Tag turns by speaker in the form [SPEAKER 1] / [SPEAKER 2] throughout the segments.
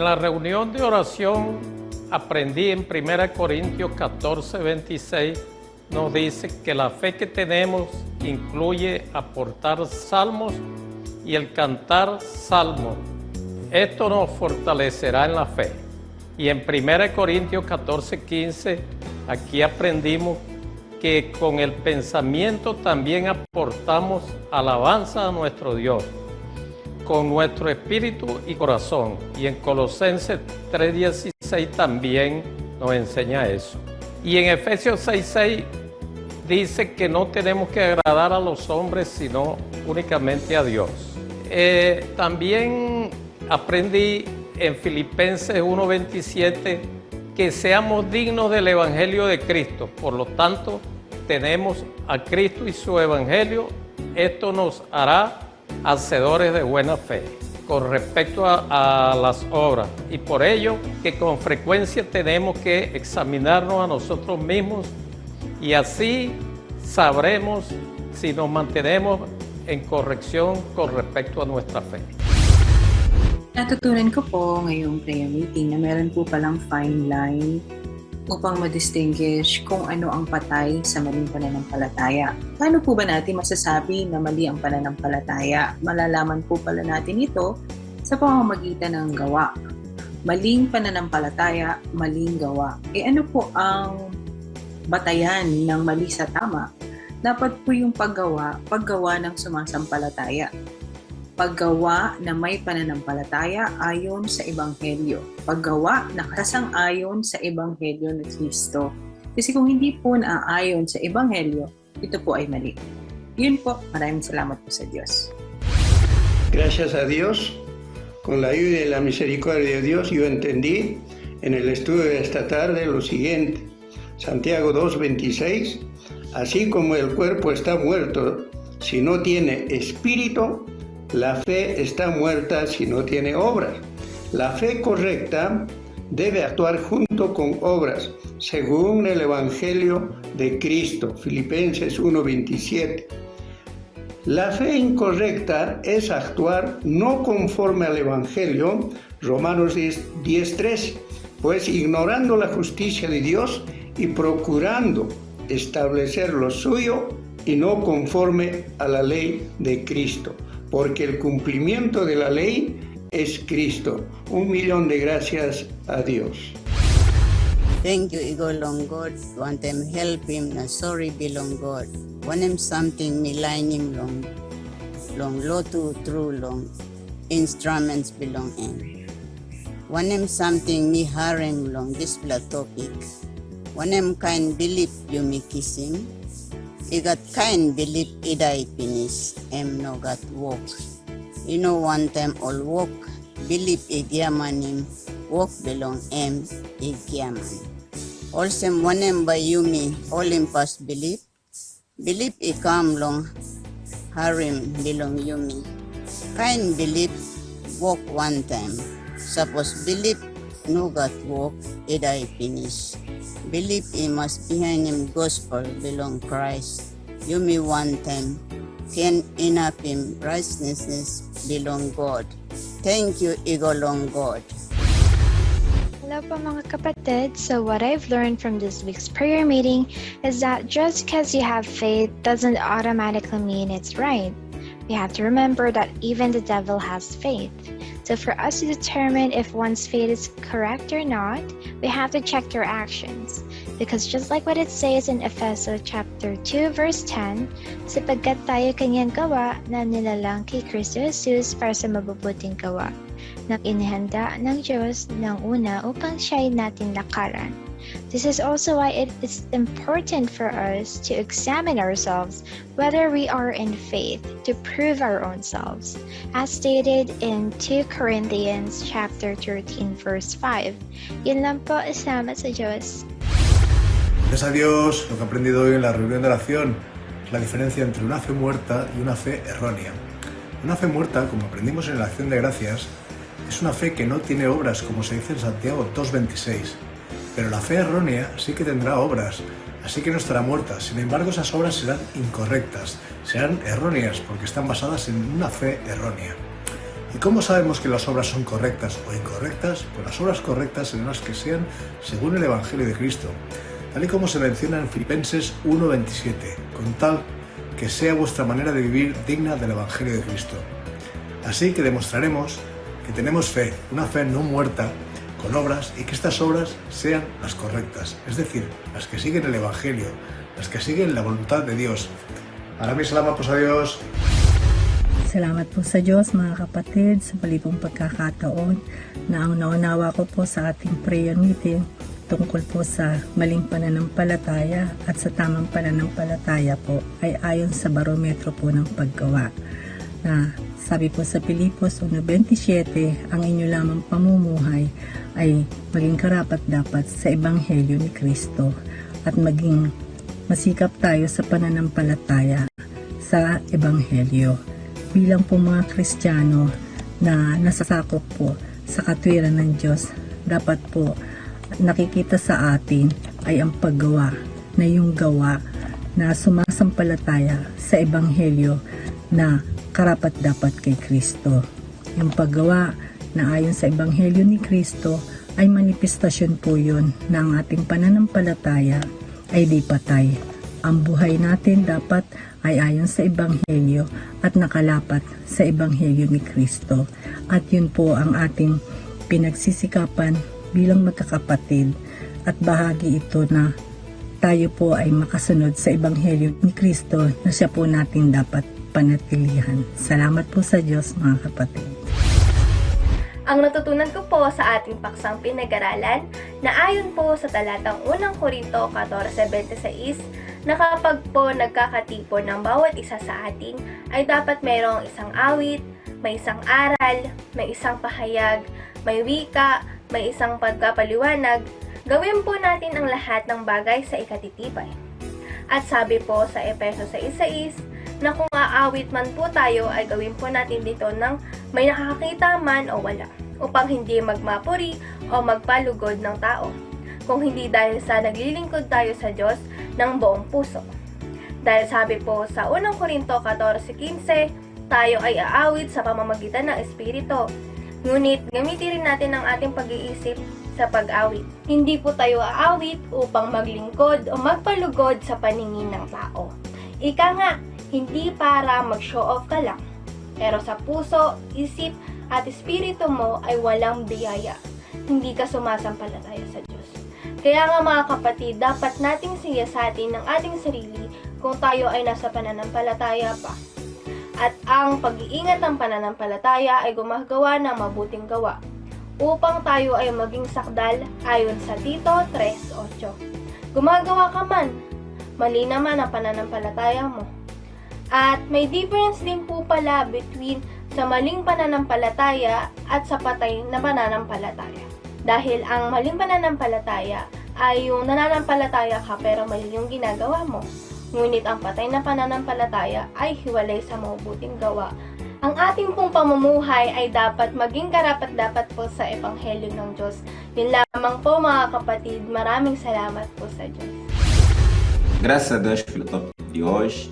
[SPEAKER 1] la reunión de oración aprendí en 1 Corintios 14, 26, nos dice que la fe que tenemos incluye aportar salmos y el cantar salmos. Esto nos fortalecerá en la fe. Y en 1 Corintios 14, 15, aquí aprendimos que con el pensamiento también aportamos alabanza a nuestro Dios, con nuestro espíritu y corazón. Y en Colosenses 3:16 también nos enseña eso. Y en Efesios 6:6 dice que no tenemos que agradar a los hombres, sino únicamente a Dios. También aprendí en Filipenses 1:27 que seamos dignos del Evangelio de Cristo. Por lo tanto, tenemos a Cristo y su Evangelio. Esto nos hará hacedores de buena fe con respecto a las obras, y por ello que con frecuencia tenemos que examinarnos a nosotros mismos, y así sabremos si nos mantenemos en corrección con respecto a nuestra fe.
[SPEAKER 2] Natutunan ko po ngayong prayer meeting na meron po palang fine line upang ma-distinguish kung ano ang patay sa maling pananampalataya. Paano po ba natin masasabi na mali ang pananampalataya? Malalaman po pala natin ito sa pamamagitan ng gawa. Maling pananampalataya, maling gawa. Ano po ang batayan ng mali sa tama? Dapat po yung paggawa ng sumasampalataya. Paggawa na may pananampalataya ayon sa Ebanghelyo. Paggawa na kasang-ayon sa Ebanghelyo ng Kristo. Kasi kung hindi po naaayon sa Ebanghelyo, ito po ay mali. Yun po, maraming salamat po sa Diyos.
[SPEAKER 3] Gracias a Dios, con la ayuda y la misericordia de Dios, yo entendí en el estudio de esta tarde lo siguiente. Santiago 2:26, así como el cuerpo está muerto si no tiene espíritu, la fe está muerta si no tiene obras. La fe correcta debe actuar junto con obras, según el Evangelio de Cristo, Filipenses 1:27. La fe incorrecta es actuar no conforme al Evangelio, Romanos 10:3, pues ignorando la justicia de Dios y procurando establecer lo suyo y no conforme a la ley de Cristo, porque el cumplimiento de la ley es Cristo. 1,000,000 de gracias a Dios.
[SPEAKER 4] Thank you, Ego long God. Want them help him, na sorry belong God. Want him something milain him long lotu true long instruments belong him. Want him something mi harem long this topic. Want him kind belief you me kiss him. He got kind belief iday finish no got walk. You know one time all walk belief igyaman him walk belong igyaman. Also one him by you me all him past belief ikam long harim belong you me. Kind belief walk one time. Suppose belief no got walk iday finish. Believe he must behind him gospel belong Christ. You me one time can enough him righteousness belong God. Thank you, Ego long God.
[SPEAKER 5] Hello po mga kapatid. So what I've learned from this week's prayer meeting is that just because you have faith doesn't automatically mean it's right. We have to remember that even the devil has faith. So for us to determine if one's faith is correct or not, we have to check their actions. Because just like what it says in Ephesians chapter 2 verse 10, sapagkat tayo kanyang gawa na nilalang kay Kristo Jesus para sa mabubuting gawa, na inihanda ng Diyos ng una upang siya'y natin lakaran. This is also why it is important for us to examine ourselves whether we are in faith to prove our own selves. As stated in 2 Corinthians chapter 13 verse 5. Yun lang po, salamat sa Diyos.
[SPEAKER 6] Gracias a Dios, lo que he aprendido hoy en la reunión de oración es la diferencia entre una fe muerta y una fe errónea. Una fe muerta, como aprendimos en la acción de gracias, es una fe que no tiene obras, como se dice en Santiago 2:26. Pero la fe errónea sí que tendrá obras, así que no estará muerta. Sin embargo, esas obras serán incorrectas, serán erróneas, porque están basadas en una fe errónea. ¿Y cómo sabemos que las obras son correctas o incorrectas? Pues las obras correctas serán las que sean según el Evangelio de Cristo, tal y como se menciona en Filipenses 1:27, con tal que sea vuestra manera de vivir digna del Evangelio de Cristo. Así que demostraremos que tenemos fe, una fe no muerta, con obras, y que estas obras sean las correctas, es decir, las que siguen el Evangelio, las que siguen la voluntad de Dios. Maraming salamat po sa Diyos.
[SPEAKER 7] Salamat po sa Diyos mga kapatid sa muli pong pagkakataon na ang naunawa ko po sa ating prayer meeting tungkol po sa maling pananampalataya at sa tamang pananampalataya po ay ayon sa barometro po ng paggawa. Na sabi po sa Pilipos 1:27, ang inyo lamang pamumuhay ay maging karapat-dapat sa Ebanghelyo ni Kristo at maging masikap tayo sa pananampalataya sa Ebanghelyo. Bilang po mga Kristiyano na nasasakop po sa katwiran ng Diyos, dapat po nakikita sa atin ay ang paggawa na yung gawa na sumasampalataya sa Ebanghelyo na karapat-dapat kay Kristo. Yung paggawa na ayon sa Ebanghelyo ni Kristo ay manifestasyon po yun na ang ating pananampalataya ay di patay. Ang buhay natin dapat ay ayon sa Ebanghelyo at nakalapat sa Ebanghelyo ni Kristo. At yun po ang ating pinagsisikapan bilang magkakapatid at bahagi ito na tayo po ay makasunod sa Ebanghelyo ni Kristo na siya po natin dapat panatilihan. Salamat po sa Diyos mga kapatid.
[SPEAKER 8] Ang natutunan ko po sa ating paksang pinag-aralan na ayon po sa talatang 1 Korinto 14:26 na kapag po nagkakatipon ng bawat isa sa atin ay dapat mayroong isang awit, may isang aral, may isang pahayag, may wika, may isang pagkapaliwanag. Gawin po natin ang lahat ng bagay sa ikatitibay. At sabi po sa Efeso 6:6 na kung aawit man po tayo ay gawin po natin dito ng may nakakakita man o wala, upang hindi magmapuri o magpalugod ng tao, kung hindi dahil sa naglilingkod tayo sa Diyos ng buong puso. Dahil sabi po sa 1 Korinto 14:15, tayo ay aawit sa pamamagitan ng Espiritu. Ngunit gamitin rin natin ang ating pag-iisip sa pag-awit. Hindi po tayo aawit upang maglingkod o magpalugod sa paningin ng tao. Ika nga, hindi para mag-show off ka lang. Pero sa puso, isip at espiritu mo ay walang biyaya. Hindi ka sumasampalataya sa Diyos. Kaya nga mga kapatid, dapat nating siyasatin ng ating sarili kung tayo ay nasa pananampalataya pa. At ang pag-iingat ng pananampalataya ay gumagawa ng mabuting gawa upang tayo ay maging sakdal ayon sa Tito 3:8. Gumagawa ka man, mali naman ang pananampalataya mo. At may difference din po pala between sa maling pananampalataya at sa patay na pananampalataya. Dahil ang maling pananampalataya ay yung nananampalataya ka pero mali yung ginagawa mo. Ngunit ang patay na pananampalataya ay hiwalay sa mabuting gawa. Ang ating pong pamumuhay ay dapat maging karapat-dapat po sa Ebanghelyo ng Diyos. Yun lamang po mga kapatid, maraming salamat po sa Diyos.
[SPEAKER 9] Graças a Deus pelo tópico de hoje,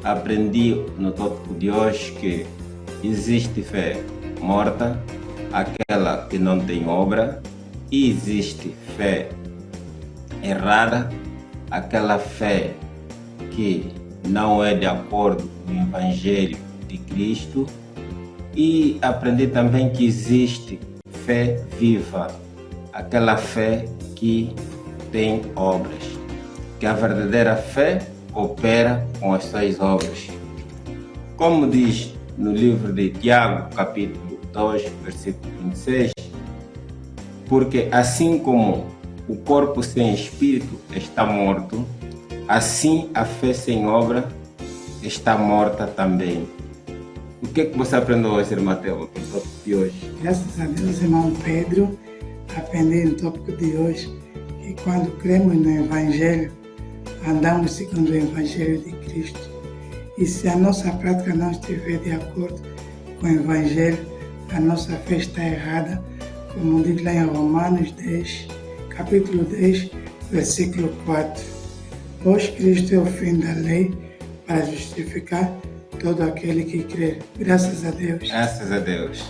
[SPEAKER 9] aprendi no tópico de hoje que existe fé morta, aquela que não tem obra, e existe fé errada, aquela fé que não é de acordo com o Evangelho de Cristo, e aprendi também que existe fé viva, aquela fé que tem obras, que a verdadeira fé opera com as suas obras. Como diz no livro de Tiago, capítulo 2, versículo 26, porque assim como o corpo sem espírito está morto, assim a fé sem obra está morta também. O que é que você aprendeu hoje, irmão Mateu, no tópico de hoje?
[SPEAKER 10] Graças a Deus, irmão Pedro, aprendi no tópico de hoje que quando cremos no Evangelho, andamos segundo o Evangelho de Cristo. E se a nossa prática não estiver de acordo com o Evangelho, a nossa fé está errada, como diz lá em Romanos 10, capítulo 10, versículo 4. Pois Cristo é o fim da lei para justificar todo aquele que crê. Graças a Deus.
[SPEAKER 9] Graças a Deus.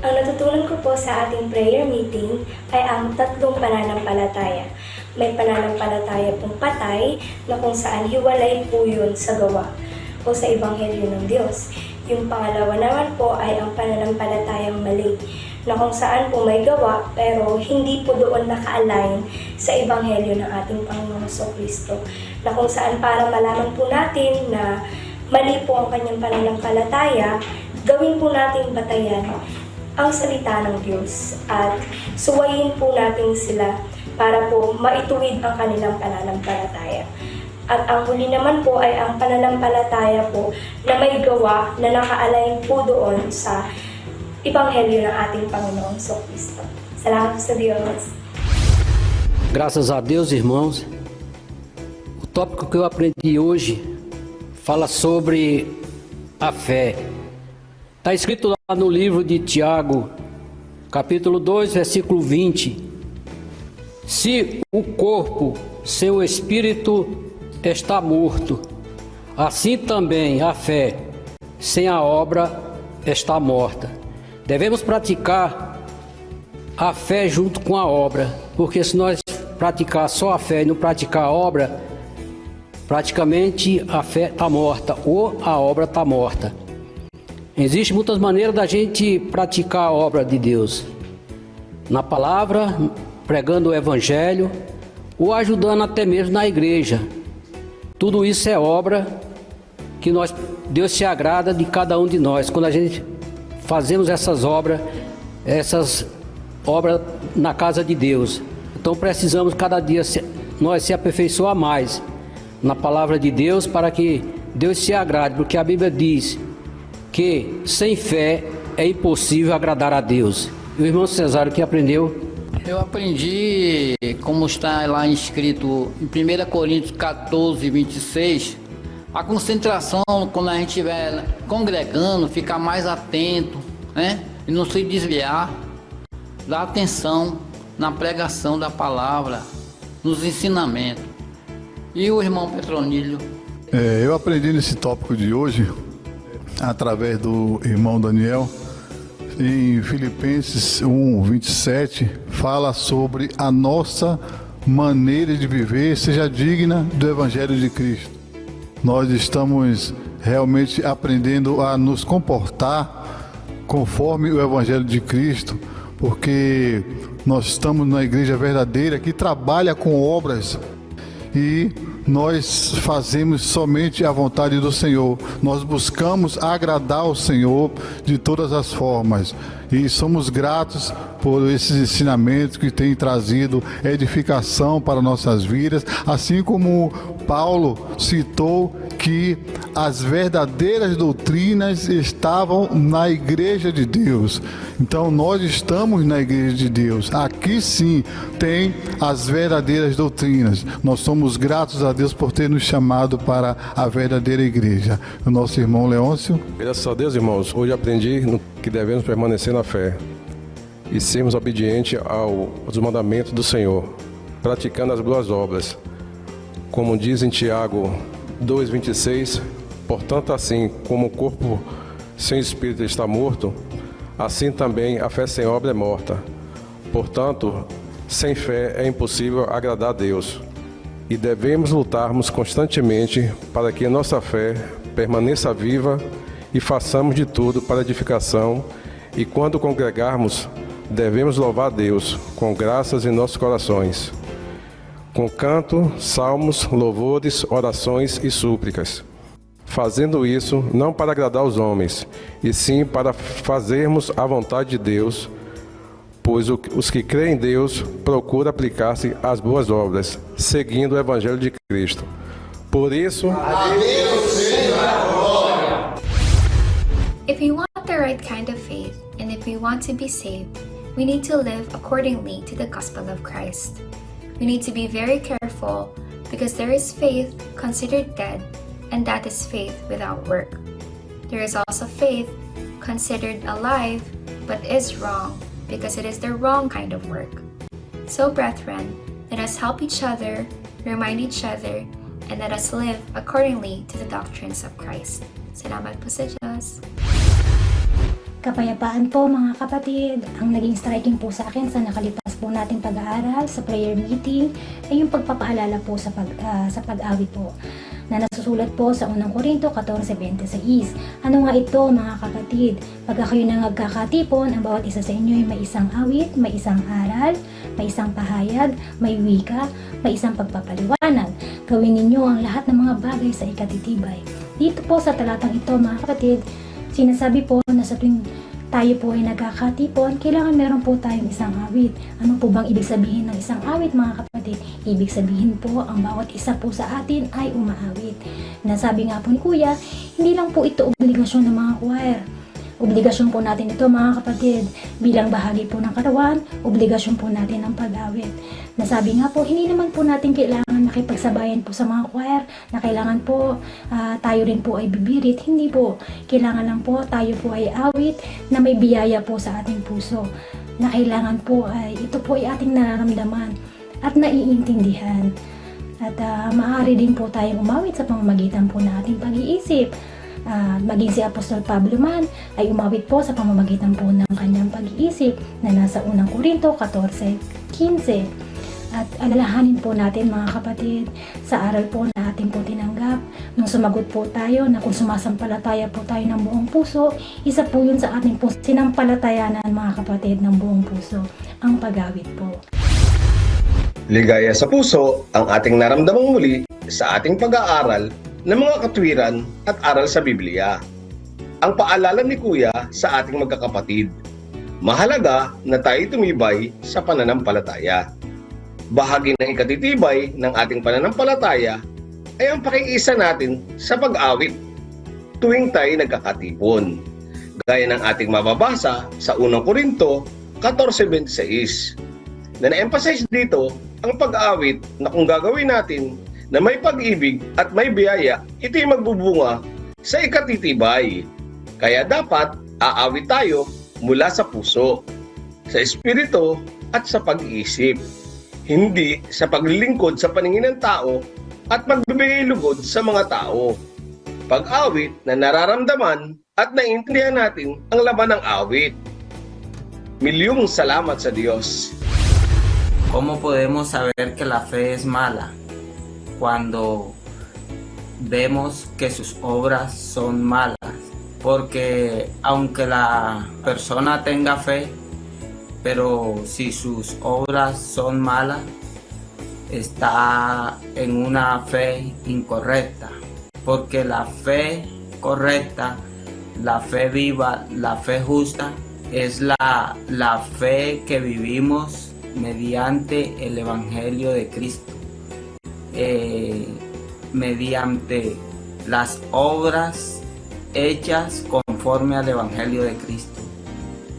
[SPEAKER 8] Ang natutunan ko po sa ating prayer meeting ay ang tatlong pananampalataya. May pananampalataya pong patay na kung saan hiwalay po yun sa gawa o sa Ebanghelyo ng Diyos. Yung pangalawa naman po ay ang pananampalatayang mali na kung saan po may gawa pero hindi po doon naka-align sa Ebanghelyo ng ating Panginoong Kristo. Na kung saan para malaman po natin na mali po ang kanyang pananampalataya, gawin po natin batayan ang salita ng Diyos at suwayin po natin sila para po maituwid ang kanilang pananampalataya. At ang huli naman po ay ang pananampalataya po na may gawa na naka-align po doon sa Ebanghelyo ng ating Panginoong Kristo. Salamat sa Diyos.
[SPEAKER 11] Graças a Deus, irmãos. O tópico que eu aprendi hoje fala sobre a fé. Está escrito lá no livro de Tiago, capítulo 2, versículo 20. Se o corpo sem o espírito está morto, assim também a fé sem a obra está morta. Devemos praticar a fé junto com a obra, porque se nós praticar só a fé e não praticar a obra, praticamente a fé está morta ou a obra está morta. Existem muitas maneiras da gente praticar a obra de Deus. Na palavra, pregando o evangelho, ou ajudando até mesmo na igreja. Tudo isso é obra que Deus se agrada de cada um de nós. Quando a gente fazemos essas obras na casa de Deus. Então precisamos cada dia nós se aperfeiçoar mais na palavra de Deus para que Deus se agrade, porque a Bíblia diz que sem fé é impossível agradar a Deus. E o irmão Cesário que aprendeu?
[SPEAKER 12] Eu aprendi, como está lá escrito em 1 Coríntios 14, 26, a concentração quando a gente estiver congregando, ficar mais atento, né? E não se desviar, dar atenção na pregação da palavra, nos ensinamentos. E o irmão Petronílio?
[SPEAKER 13] Eu aprendi nesse tópico de hoje, através do irmão Daniel, em Filipenses 1, 27, fala sobre a nossa maneira de viver seja digna do Evangelho de Cristo. Nós estamos realmente aprendendo a nos comportar conforme o Evangelho de Cristo, porque nós estamos na igreja verdadeira que trabalha com obras e nós fazemos somente a vontade do Senhor. Nós buscamos agradar ao Senhor de todas as formas e somos gratos por esses ensinamentos que têm trazido edificação para nossas vidas, assim como Paulo citou que as verdadeiras doutrinas estavam na igreja de Deus. Então nós estamos na igreja de Deus. Aqui sim tem as verdadeiras doutrinas. Nós somos gratos a Deus por ter nos chamado para a verdadeira igreja. O nosso irmão Leôncio.
[SPEAKER 14] Graças a Deus, irmãos, hoje aprendi que devemos permanecer na fé e sermos obedientes aos mandamentos do Senhor, praticando as boas obras. Como diz em Tiago 2,26, portanto, assim como o corpo sem espírito está morto, assim também a fé sem obra é morta. Portanto, sem fé é impossível agradar a Deus. E devemos lutarmos constantemente para que a nossa fé permaneça viva e façamos de tudo para edificação. E quando congregarmos, devemos louvar a Deus com graças em nossos corações, com canto, salmos, louvores, orações e súplicas. Fazendo isso não para agradar os homens, e sim para fazermos a vontade de Deus, pois os que creem em Deus procuram aplicar-se às boas obras, seguindo o Evangelho de Cristo. Por isso,
[SPEAKER 15] a Deus seja a glória.
[SPEAKER 16] If we want the right kind of faith, and if we want to be saved, we need to live accordingly to the gospel of Christ. We need to be very careful because there is faith considered dead, and that is faith without work. There is also faith considered alive, but is wrong because it is the wrong kind of work. So, brethren, let us help each other, remind each other, and let us live accordingly to the doctrines of Christ. Salamat po sa Diyos.
[SPEAKER 17] Kapayapaan po mga kapatid. Ang naging striking po sa akin sa nakalipas po nating pag-aaral sa prayer meeting ay yung pagpapaalala po sa pag-awit po na nasusulat po sa 1 Corinto 14:26. Ano nga ito mga kapatid? Pagka kayo na nagkakatipon, ang bawat isa sa inyo ay may isang awit, may isang aral, may isang pahayag, may wika, may isang pagpapaliwanag. Gawin ninyo ang lahat ng mga bagay sa ikatitibay. Dito po sa talatang ito mga kapatid, sinasabi po na sa tuwing tayo po ay nagkakatipon, kailangan meron po tayong isang awit. Ano po bang ibig sabihin ng isang awit mga kapatid? Ibig sabihin po, ang bawat isa po sa atin ay umaawit. Nasabi nga po ni Kuya, hindi lang po ito obligasyon ng mga choir. Obligasyon po natin ito mga kapatid. Bilang bahagi po ng katawan, obligasyon po natin ang pag-awit. Nasabi nga po, hindi naman po natin kailangan makipagsabayan po sa mga choir na kailangan po tayo rin po ay bibirit. Hindi po. Kailangan lang po tayo po ay awit na may biyaya po sa ating puso. Na kailangan po ay ito po ay ating nararamdaman at naiintindihan. At maaari din po tayong umawit sa pamamagitan po ng ating pag-iisip. Maging si Apostol Pablo man ay umawit po sa pamamagitan po ng kanyang pag-iisip na nasa 1 Corinto 14:15. At alalahanin po natin mga kapatid sa aral po na ating po tinanggap nung sumagot po tayo na kung sumasampalataya po tayo ng buong puso, isa po yun sa ating po sinampalatayanan mga kapatid ng buong puso, ang pag-awit po.
[SPEAKER 18] Ligaya sa puso ang ating naramdamang muli sa ating pag-aaral ng mga katwiran at aral sa Biblia. Ang paalala ni Kuya sa ating magkakapatid. Mahalaga na tayo tumibay sa pananampalataya. Bahagi ng ikatitibay ng ating pananampalataya ay ang pakiisa natin sa pag-awit tuwing tayo nagkakatipon. Gaya ng ating mababasa sa 1 Corinto 14:26 na na-emphasize dito ang pag-awit na kung gagawin natin na may pag-ibig at may biyaya, ito'y magbubunga sa ikatitibay. Kaya dapat aawit tayo mula sa puso, sa espiritu at sa pag-iisip. Hindi sa paglilingkod sa paningin ng tao at magbibigay lugod sa mga tao. Pag-awit na nararamdaman at naiintindihan natin ang laman ng awit. Milyong salamat sa Diyos.
[SPEAKER 19] ¿Cómo podemos saber que la fe es mala? Cuando vemos que sus obras son malas, porque aunque la persona tenga fe, pero si sus obras son malas, está en una fe incorrecta, porque la fe correcta, la fe viva, la fe justa, es la fe que vivimos mediante el Evangelio de Cristo. Mediante las obras hechas conforme al Evangelio de Cristo.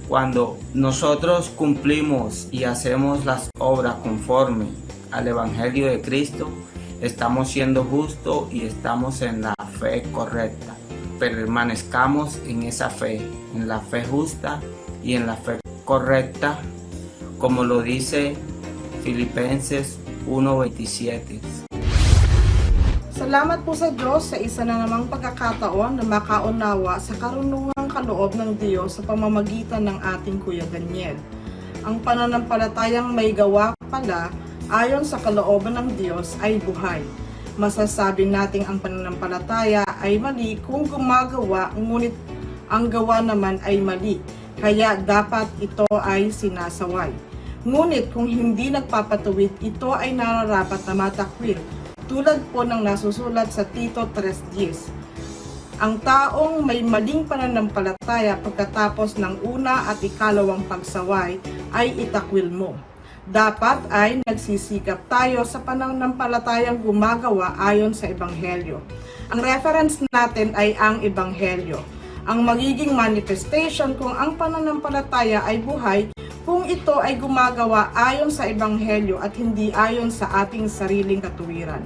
[SPEAKER 19] Cuando nosotros cumplimos y hacemos las obras conforme al Evangelio de Cristo, estamos siendo justos y estamos en la fe correcta. Permanezcamos en esa fe, en la fe justa y en la fe correcta, como lo dice Filipenses 1:27.
[SPEAKER 20] Salamat po sa Diyos sa isa na namang pagkakataon na makaunawa sa karunungang kaloob ng Diyos sa pamamagitan ng ating Kuya Daniel. Ang pananampalatayang may gawa pala ayon sa kalooban ng Diyos ay buhay. Masasabi nating ang pananampalataya ay mali kung gumagawa, ngunit ang gawa naman ay mali. Kaya dapat ito ay sinasaway. Ngunit kung hindi nagpapatuwid, ito ay nararapat na matakwil. Tulad po ng nasusulat sa Tito 3:10. Ang taong may maling pananampalataya pagkatapos ng una at ikalawang pagsaway ay itakwil mo. Dapat ay nagsisikap tayo sa pananampalatayang gumagawa ayon sa Ebanghelyo. Ang reference natin ay ang Ebanghelyo. Ang magiging manifestation kung ang pananampalataya ay buhay kung ito ay gumagawa ayon sa Ebanghelyo at hindi ayon sa ating sariling katuwiran.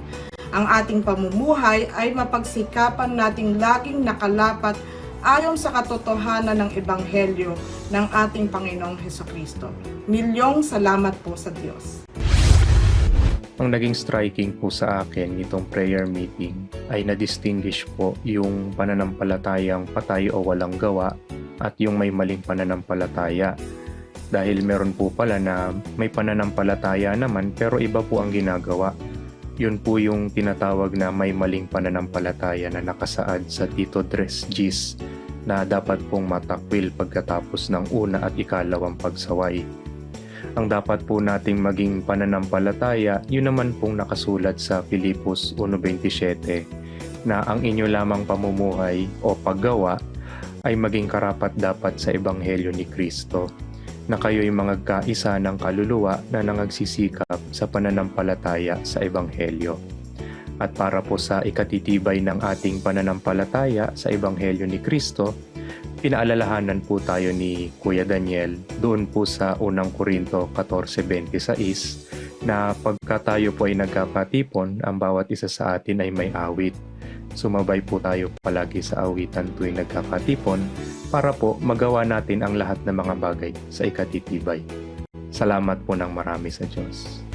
[SPEAKER 20] Ang ating pamumuhay ay mapagsikapan nating laging nakalapat ayon sa katotohanan ng Ebanghelyo ng ating Panginoong Hesukristo. Milyong salamat po sa Diyos.
[SPEAKER 21] Ang naging striking po sa akin nitong prayer meeting ay na-distinguish po yung pananampalatayang patay o walang gawa at yung may maling pananampalataya. Dahil meron po pala na may pananampalataya naman pero iba po ang ginagawa. Yun po yung tinatawag na may maling pananampalataya na nakasaad sa Tito Tres Gis na dapat pong matakwil pagkatapos ng una at ikalawang pagsaway. Ang dapat po nating maging pananampalataya, yun naman pong nakasulat sa Filipos 1.27 na ang inyo lamang pamumuhay o paggawa ay maging karapat-dapat sa Ebanghelyo ni Kristo, na kayo'y mga kaisa ng kaluluwa na nangagsisikap sa pananampalataya sa Ebanghelyo. At para po sa ikatitibay ng ating pananampalataya sa Ebanghelyo ni Kristo, pinaalalahanan po tayo ni Kuya Daniel doon po sa 1 Korinto 14:26 na pagka tayo po ay nagkakatipon, ang bawat isa sa atin ay may awit. Sumabay po tayo palagi sa awitan tuwing nagkakatipon para po magawa natin ang lahat ng mga bagay sa ikatitibay. Salamat po ng marami sa Diyos.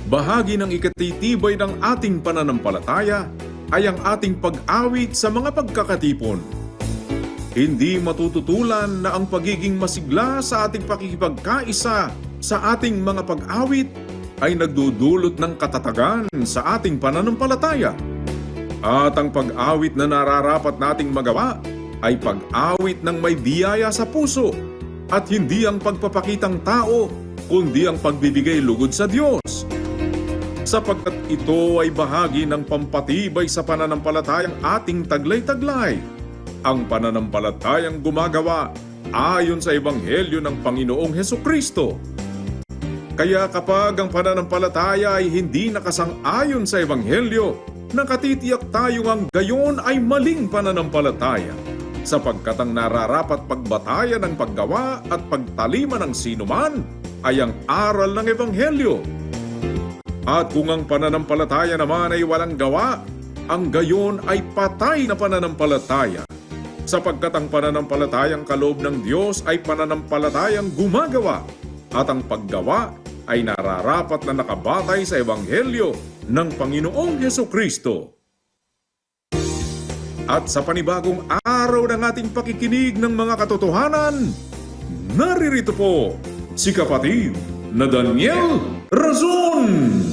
[SPEAKER 22] Bahagi ng ikatitibay ng ating pananampalataya ay ang ating pag-awit sa mga pagkakatipon. Hindi matututulan na ang pagiging masigla sa ating pakikipagkaisa sa ating mga pag-awit ay nagdudulot ng katatagan sa ating pananampalataya. At ang pag-awit na nararapat nating magawa ay pag-awit ng may biyaya sa puso at hindi ang pagpapakitang tao, kundi ang pagbibigay lugod sa Diyos. Sapagkat ito ay bahagi ng pampatibay sa pananampalatayang ating taglay-taglay. Ang pananampalatayang gumagawa ayon sa Ebanghelyo ng Panginoong Hesukristo. Kaya kapag ang pananampalataya ay hindi nakasang-ayon sa Ebanghelyo, nakatitiyak tayo ang gayon ay maling pananampalataya, sapagkat ang nararapat pagbatayan ng paggawa at pagtalima ng sinuman ay ang aral ng Ebanghelyo. At kung ang pananampalataya naman ay walang gawa, ang gayon ay patay na pananampalataya, sapagkat ang pananampalatayang kaloob ng Diyos ay pananampalatayang gumagawa, at ang paggawa ay nararapat na nakabatay sa Ebanghelyo ng Panginoong Hesukristo. At sa panibagong araw ng ating pakikinig ng mga katotohanan, naririto po si kapatid na Daniel Razon.